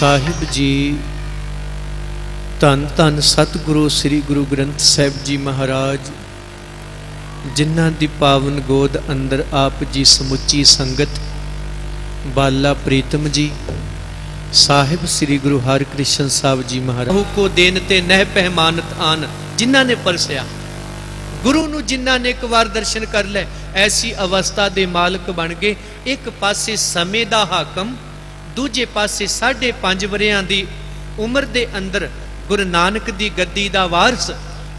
साहिब जी धन धन सतगुरु श्री गुरु ग्रंथ साहिब जी महाराज जिन्हां दी पावन गोद अंदर आप जी समुची संगत बाला प्रीतम जी साहिब श्री गुरु हरकृष्ण साहब जी महाराज को देन ते नह पहमानत आन जिन्हां ने परसिया गुरु नूं जिन्हां ने एक बार दर्शन कर लै ऐसी अवस्था दे मालक बन गए। एक पासे समय दा हाकम दूजे पासे 5.5 वरियां दी उम्र दे अंदर गुरु नानक दी गद्दी दा वारस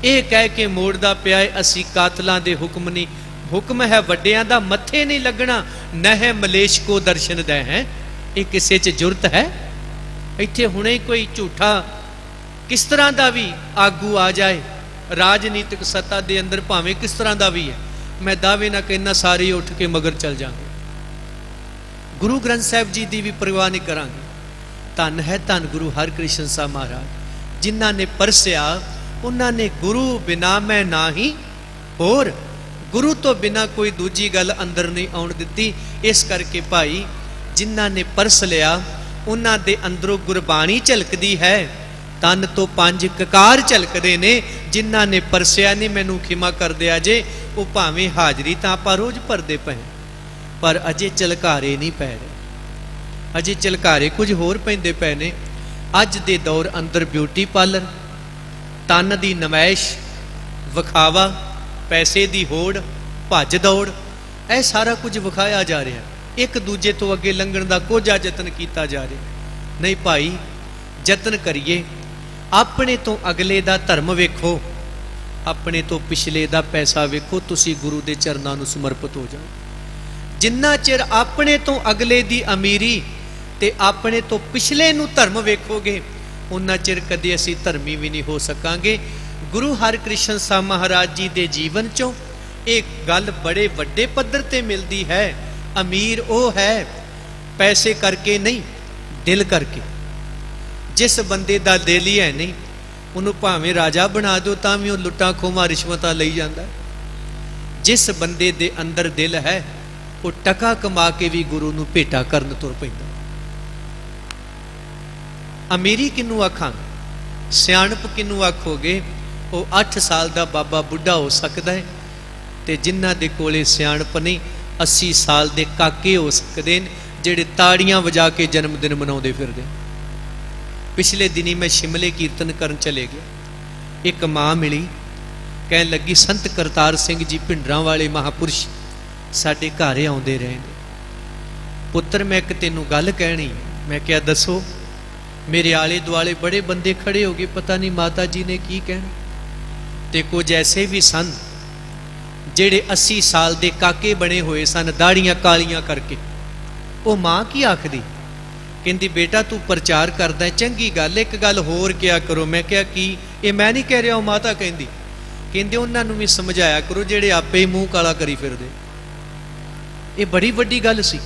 ये कह के मोड़दा पिया असी कातलां दे हुक्म नहीं, हुक्म है वड्डियां दा मत्थे नहीं लगना न है मलेश को दर्शन दे हैं। ये किसे च जुरत है? इत्थे हुणे कोई झूठा किस तरह का भी आगू आ जाए राजनीतिक सत्ता दे अंदर भावें किस तरह का भी है, मैं दावे ना कहना सारे उठ के मगर चल जाएंगे। गुरु ग्रंथ साहिब जी की भी परवाह नहीं करांगे। धन है धन गुरु हरकृष्ण साहब महाराज जिन्हां ने परसिया उन्होंने गुरु बिना मैं ना ही होर गुरु तो बिना कोई दूजी गल अंदर नहीं आउण दित्ती। इस करके भाई जिन्हां ने परस लिया उन्हां दे अंदरों गुरबाणी झलकदी है, तन तो 5 ककार झलकदे ने। जिन्हां ने परसिया नहीं मैनू खिमा कर दिया जे वो भावें हाजरी तो आप रोज भरदे पे पर अजे झलकारे नहीं पै रहे, अजे झलकारे कुछ होर पैंदे पै ने। अज दे दौर अंदर ब्यूटी पार्लर तन की नमैश विखावा पैसे की होड़ भज दौड़ यह सारा कुछ विखाया जा रहा है। एक दूजे तो अगे लंघण का कोझा जतन किया जा रहा। नहीं भाई जतन करिए अपने तो अगले का धर्म वेखो, अपने तो पिछले का पैसा वेखो, तुसी गुरु के चरणों में समर्पित हो जाओ। जिन्ना चिर अपने तो अगले की अमीरी ते अपने तो पिछले नूं धर्म वेखोगे उन्ना चिर कदे असी धर्मी भी नहीं हो सकांगे। गुरु हरकृष्ण साहब महाराज जी के जीवन चों एक गल बड़े वड्डे पद्धर ते मिलती है। अमीर वो है पैसे करके नहीं दिल करके। जिस बंदे दा दिल ही है नहीं उन्होंने भावें राजा बना दो तां भी लुट्टां खोवां रिश्वतां लई जांदा। जिस बंदे दे अंदर दिल है वो टका कमा के भी गुरु नूं भेटा करन तुर पैंदा। अमीरी किनू आखांगे, सियाणप किनू आखोगे? वो 8 साल का बाबा बुढ़ा हो सकता है ते जिन्हां दे कोले सियाणप नहीं 80 साल के काके हो सकते हैं जिहड़े ताड़ियां वजा के जन्मदिन मनाउंदे फिरदे। पिछले दिनी मैं शिमले कीर्तन करन चले गया, एक माँ मिली कहन लगी संत करतार सिंह जी भिंडरां वाले महापुरुष साडे घर आउंदे रहे ने। पुत्र मैं एक तेनों गल कहनी। मैं क्या दसो? मेरे आले दुआले बड़े बंदे खड़े हो गए, पता नहीं माता जी ने की कहना। ते कुछ ऐसे भी सन जेड़े 80 साल के काके बने हुए सन दाड़ियां कालियां करके। वो माँ की आखदी कहती बेटा तू प्रचार करदा चंगी गल, एक गल होर क्या करो। मैं क्या की? ये मैं नहीं कह रहा, माता कहती कहते उन्होंने भी समझाया करो जेड़े आपे ही मूँह काला करी फिरदे। ये बड़ी वड्डी गल सी।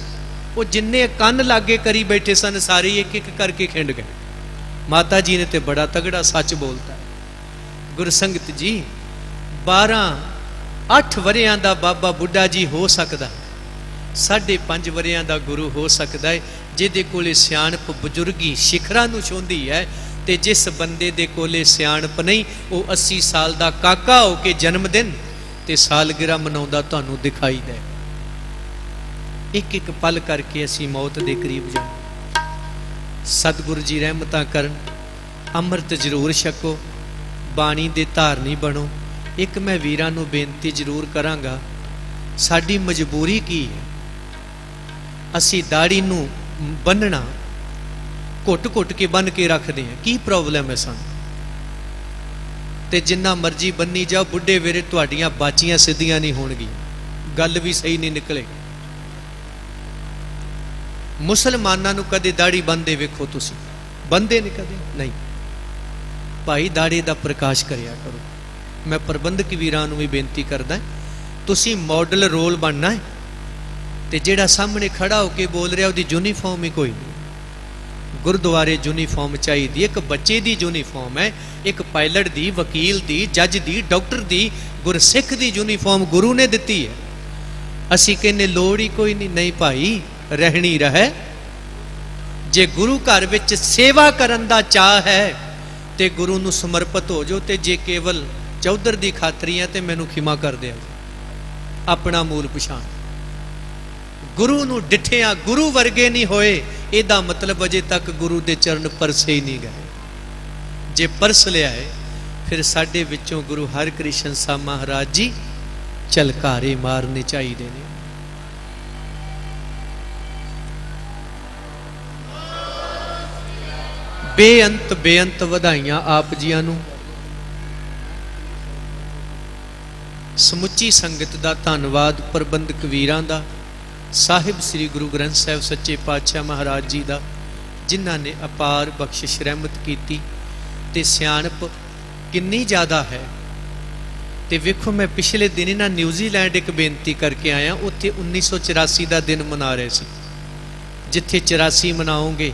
वो जिन्ने कन लागे करी बैठे सन सारे एक एक करके खिंड गए। माता जी ने तो बड़ा तगड़ा सच बोलता है। गुरसंगत जी 12-8 वरियां दा बाबा बुढ़ा जी हो सकता, 5.5 वरियां दा गुरु हो सकता है जिहदे कोले सियाणप बजुर्गी शिखरां नूं छूंदी है। ते जिस बंदे दे कोले सियाणप नहीं वो 80 साल का काका हो के जन्मदिन ते सालगिरह मनाउंदा तुहानूं दिखाई दे। एक एक पल करके असी मौत के करीब जाए। सतगुरु जी रहमतां करन, अमृत जरूर छको, बाणी दे धारनी बनो। एक मैं वीरां नूं बेनती जरूर करांगा, साडी मजबूरी की है? असी दाड़ी नूं बन्नना घुट घुट के बन के रखते हैं, की प्रॉब्लम है सन? ते जिन्ना मर्जी बन्नी जाओ बुढ़े वेरे तुहाडियां बाचियां सिद्धियां नहीं होणगीਆਂ, गल भी सही नहीं निकले। मुसलमानां नूं कदे दाड़ी बंदे वेखो तुसी? बंदे ने कदे नहीं। भाई दाड़ी दा प्रकाश करिया करो। मैं प्रबंधक वीरां नूं भी बेनती करदा तुसी मॉडल रोल बनना है ते जिहड़ा सामने खड़ा होके बोल रहा उहदी यूनीफॉर्म ही कोई नहीं। गुरुद्वारे यूनीफॉर्म चाहिए, एक बच्चे की यूनीफॉर्म है, एक पायलट की, वकील की, जज की, डॉक्टर की, गुरसिख की यूनीफॉर्म गुरु ने दी है। असी कहने लोड़ ही कोई नहीं। नहीं भाई रहनी रहे जे गुरु घर विच सेवा करन दा चाह है ते गुरु नूं समर्पित हो जाओ, ते जे केवल चौधर दी खातरी है ते मैनू खिमा कर दिया। अपना मूल पछाण, गुरु नूं डिठिया गुरु वर्गे नहीं होए, इहदा मतलब अजे तक गुरु दे चरण परसे ही नहीं गए। जे परस लिया है फिर साडे विचों गुरु हरकृष्ण साहब महाराज जी झलकारे मारने चाहिए ने। बेअंत बेअंत वधाइयां आप जियां नूं। समुची संगत दा धन्नवाद प्रबंधक वीरां दा, साहिब श्री गुरु ग्रंथ साहिब सच्चे पातशाह महाराज जी दा, जिन्हां ने अपार बख्शिश रहमत कीती ते सियाणप किन्नी ज़्यादा है। ते वेखो मैं पिछले दिन ना न्यूजीलैंड एक बेनती करके आया, उत्थे 1984 का दिन मना रहे सी। जिथे 84 मनाओगे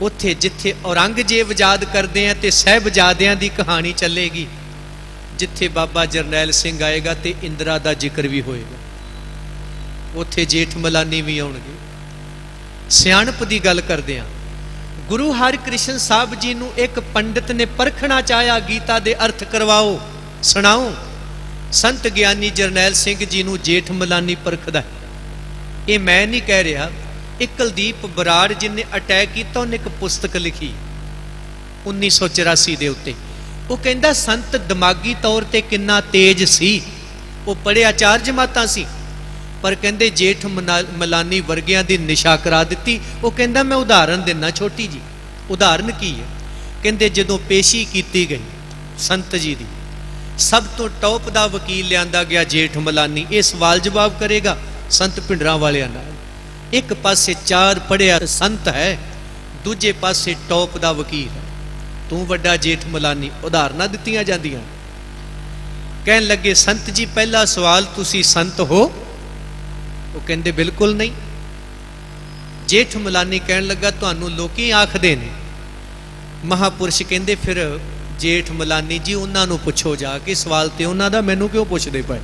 उत्थे जिथे औरंगजेब याद करते हैं तो साहिबजादियां दी कहानी चलेगी, जिथे बाबा जरनैल सिंह आएगा तो इंदिरा का जिक्र भी होएगा, उत्थे जेठ मलानी भी आउणगे। सियाणप की गल करदे हां, गुरु हरकृष्ण साहब जी नूं एक पंडित ने परखना चाहया, गीता दे अर्थ करवाओ सुनाओ। संत ज्ञानी जरनैल सिंह जी नूं जेठ मलानी परखदा। ये मैं नहीं कह रहा, एक कुलदीप बराड़ जिन्हें अटैक किया उन्हें एक पुस्तक लिखी 1984 के उत्ते। वो कहता संत दिमागी तौर पर कितना तेज सी, वो पढ़िया 4 जमातां सी, पर कहते जेठ मलानी वर्गियां दी निशा करा दी। वो कहता मैं उदाहरण देना छोटी जी। उदाहरण की है? कहते जदों पेशी की गई संत जी की, सब तो टॉप का वकील लिया गया जेठ मलानी, ये सवाल जवाब करेगा संत भिंडरां वालियां नाल। एक पासे 4 पढ़िया संत है, दूजे पासे टॉप का वकील है, तू वड्डा जेठ मलानी। उदाहरण दित्तियां जांदियां। कहन लगे संत जी पहला सवाल, तुसी संत हो? वो कहते बिल्कुल नहीं। जेठ मलानी कहन लगा तुहानू लोकी आखदे ने। महापुरुष कहते फिर जेठ मलानी जी उन्होंने पुछो जाके, सवाल तो उन्होंने मैनू क्यों पुछते पे?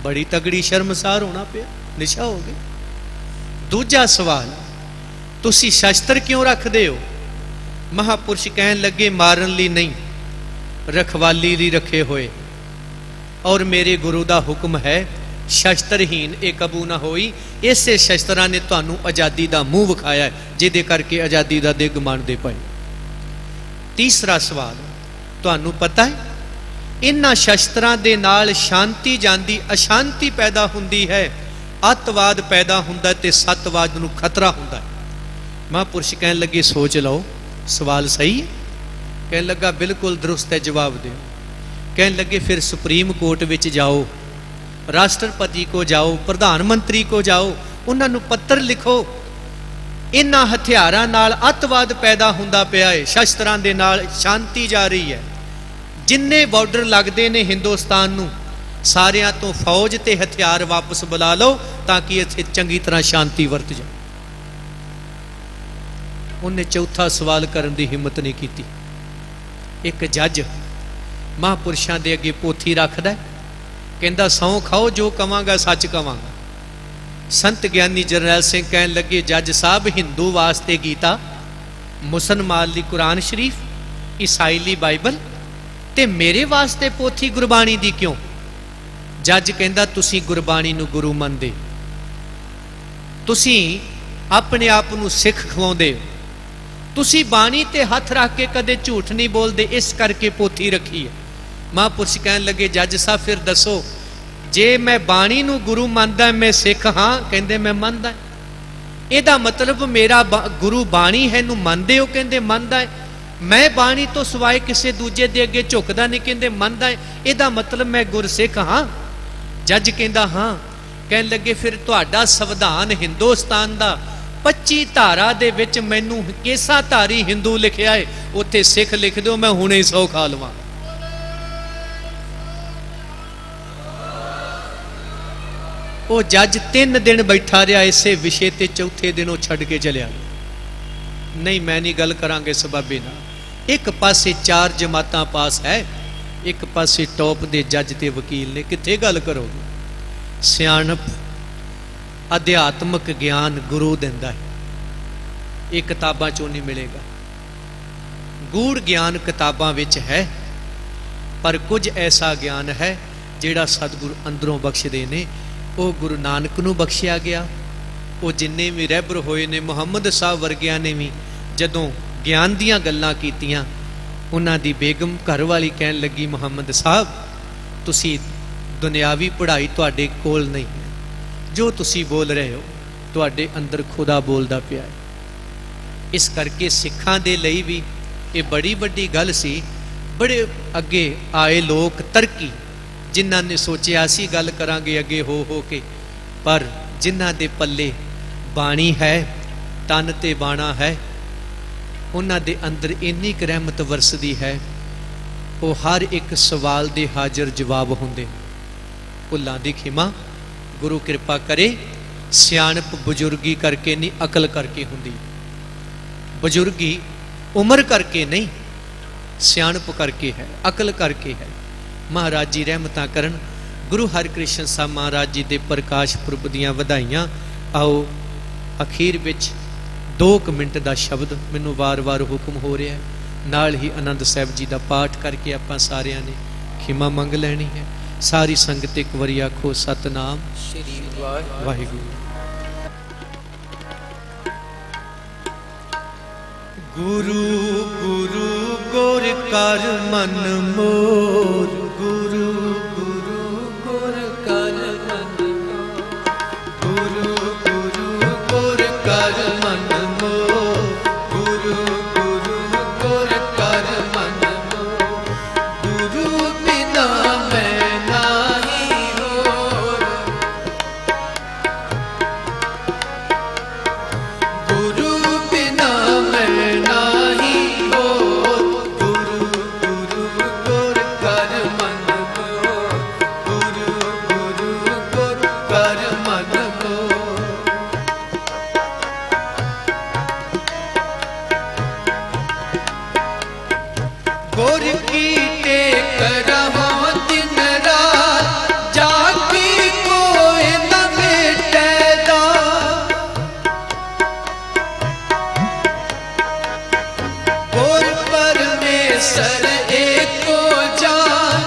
बड़ी तगड़ी शर्मसार होना पिया, निशा हो गई। दूजा सवाल, तुसी शस्त्र क्यों रखते हो? महापुरुष कहन लगे मारन ली नहीं, रखवाली ली रखे हुए, और मेरे गुरु का हुक्म है शस्त्रहीन एक कबू ना होई। इसे शस्त्रां ने तुहानू आज़ादी का मूँह विखाया है, जिहदे करके आज़ादी का दिग माणदे पए। तीसरा सवाल, तुहानू पता है इन्हां शस्त्रां दे नाल शांति जांदी, अशांति पैदा हुंदी है, अतवाद पैदा हुंदा ते सतवाद नू खतरा हुंदा है। महापुरुष कहन लगे सोच लो सवाल सही है? कहन लगा बिल्कुल दुरुस्त है, जवाब दो। कहन लगे फिर सुप्रीम कोर्ट विच जाओ, राष्ट्रपति को जाओ, प्रधानमंत्री को जाओ, उन्होंने पत्र लिखो, इन्हां हथियारां नाल अतवाद पैदा हुंदा पिया है, शस्त्रां दे नाल शांति जा रही है। जिन्ने बॉर्डर लगते ने हिंदुस्तान नूं, सारियां तो फौज ते हथियार वापस बुला लो ताकि इत्थे चंगी तरह शांति वरत जाए। उन्हें चौथा सवाल करने की हिम्मत नहीं की। एक जज महापुरुषों के अगे पोथी रखदा, कहता सौ खाओ जो कवांगा सच कवांगा। संत ज्ञानी जरनैल सिंह कहन लगे जज साहब हिंदू वास्ते गीता, मुसलमान ली कुरान शरीफ, ईसाई ली बाइबल, ते मेरे वास्ते पोथी गुरबाणी दी क्यों? जज कहता तुसी गुरबाणी नू गुरु मनदे, तुसी अपने आप नू सिख खवाउंदे, तुसी बाणी ते हथ रख के कदे झूठ नहीं बोलते, इस करके पोथी रखी है। महापुरुष कहन लगे जज साहब फिर दसो जे मैं बाणी नू गुरु मनदा मैं सिख हाँ? कहते मैं मनदा। ਇਹਦਾ मतलब मेरा गुरु बाणी है नू मनदे हो? कहते मनदा है। मैं बाणी तो सिवाए किसी दूजे दे अगे झुकदा नहीं, कहते मनदा है। ਇਹਦਾ मतलब मैं गुरसिख हाँ? जज कहता हाँ। कहन लगे फिर तुहाडा संविधान हिंदुस्तान का 25 धारा दे विच मैनू केसा धारी हिंदू लिखिया है, उत्थे सिख लिख दो मैं हुणे ही 100 खा लवां। वो जज 3 दिन बैठा रहा इसे विषय ते, चौथे दिन वो छड़ के चलिया। नहीं मैं नहीं गल करांगे इस बाबे नाल। एक पासे 4 जमातां पास है, एक पासे टॉप दे जज ते वकील ने, कित्थे गल करोगे? सियाणप अध्यात्मक ज्ञान गुरु दिंदा है, ये किताबां चों नहीं मिलेगा। गूढ़ ज्ञान किताबां विच है, पर कुछ ऐसा ज्ञान है जिहड़ा सतगुरु अंदरों बख्शदे ने। वो गुरु नानक नूं बख्शिया गया। वो जिन्ने भी रहबर होए ने, मुहम्मद साहब वर्गियां ने भी जदों ज्ञान दीयां गल्लां कीतियां, उन्हां दी बेगम घर वाली कहन लगी, मुहम्मद साहब तुसी दुनियावी पढ़ाई तुहाडे कोल नहीं है, जो तुसी बोल रहे हो तुहाडे अंदर खुदा बोलदा पिया है। इस करके सिखां दे लई भी ये बड़ी वड्डी गल सी। बड़े अगे आए लोग तरक्की, जिन्हां ने सोचिया असीं गल करांगे अगे हो के, पर जिन्हां दे पल्ले बाणी है, तन ते बाणा है, उन्हां दे अंदर इन्नी क रहमत वरसदी है, वो हर एक सवाल दे हाजिर जवाब हुंदे। भुल्लां दी खिमा गुरु कृपा करे। सियाणप बुजुर्गी करके नहीं, अकल करके हुंदी। बुजुर्गी उम्र करके नहीं, सियाणप करके है, अकल करके है। महाराज जी रहमतां करन। गुरु हरकृष्ण साहब महाराज जी दे प्रकाश पुरब दीयां वधाइयां। आओ अखीर विच 2 मिनट दा शब्द मैनूं वार-वार हुक्म हो रहा है, नाल ही आनंद साहिब जी दा पाठ करके आपां सारियां ने खिमा मंग लैनी है। सारी संगत एक वारी आखो सतनाम श्री वाहिगुरू। गुरु गुरु गुर कर मन मोर, गुरु गुरु गुर कर मन मोर, गुरु गुरु गुर कर मन मोर, गुरु गुरु गुर कर मन मोर, गुरु बिना मैं नाही होर, गुरु बिना मैं नाही होर, गुरु गुरु गुर कर मन मोर, गुरु गुरु गुर कर मन मोर। गुर की टेक रहो दिन रात, जागी कोई न मिटेगा, गुर परमेश्वर एको जान,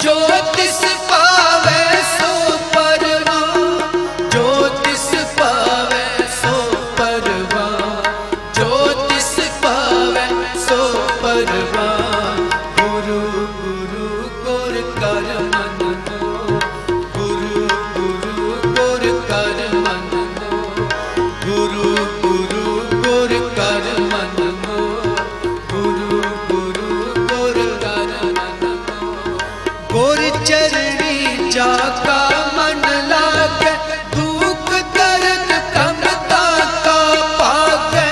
जो तिस पावे सो परवान, जो तिस पावे सो परवान, जो तिस पावे सो परवान। गुरु गुरु गुर कर मन मोर, गुरु गुरु गुर कर मन मोर, गुरु गुरु गुर कर मन मोर, गुरु गुरु गुर कर मन मोर। गुर चरणी जाका मन लागे, दुख दर्द तमता का पागे,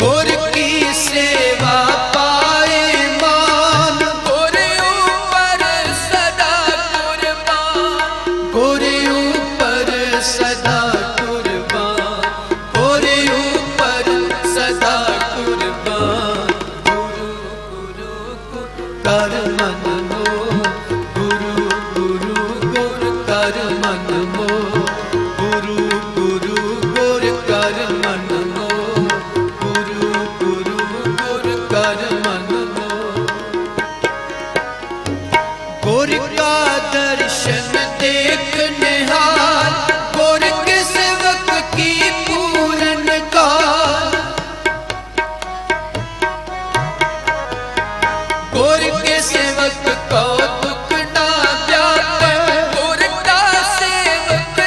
गुर की सेवा पाए मान, गुर ऊपर सदा कुर्बान, गुर ऊपर सदा कुर्बान, गुर ऊपर सदा कुर्बान। गुरु गुरु गुर कर मन मोर, गुरु गुरु गुर कर मन मोर, गुरु गुरु गुर कर मन मोर, गुरु गुरु गुर कर मन मोर। गुर का दर्शन देख निहाल, गुर के सेवक की पूरन काल, गुर के सेवक को दुख ना व्यापे, गुर का सेवक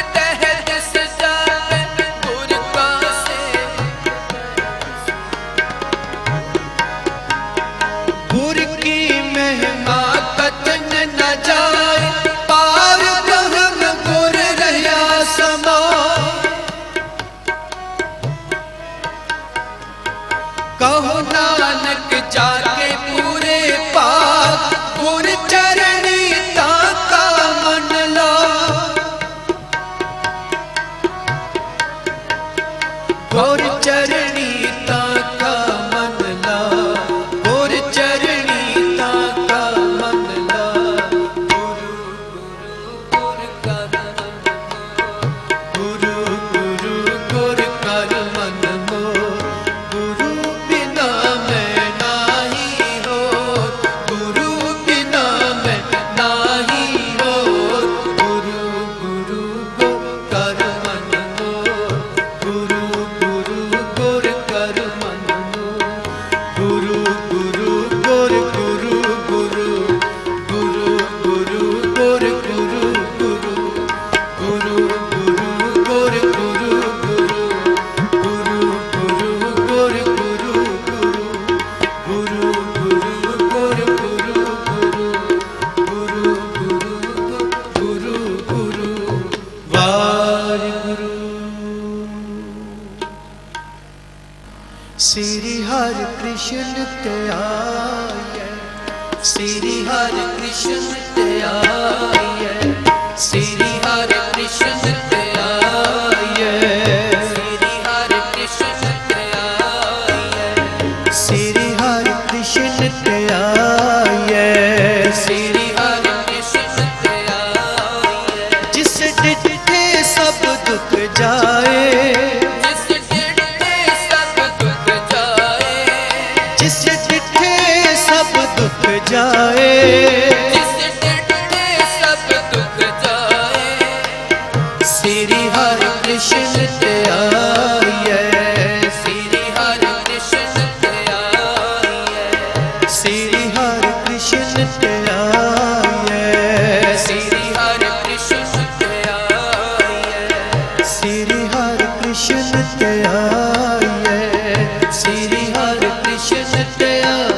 कृष्ण त्याय, श्री हरि कृष्ण त्याय, श्री हरि कृष्ण त्याय, श्री हरि कृष्ण त्याय, श्री हरि कृष्ण त्याय, श्री हरि कृष्ण त्याय। जिस डिठे सब दुख जाए, जाए, जिस डिठे सब दुख जाए, श्री हरि कृष्ण त्याय, श्री हरि कृष्ण त्याय, श्री हरि कृष्ण त्याय, श्री हरि कृष्ण त्याय, श्री हरि कृष्ण त्याय, श्री हरि कृष्ण त्याय।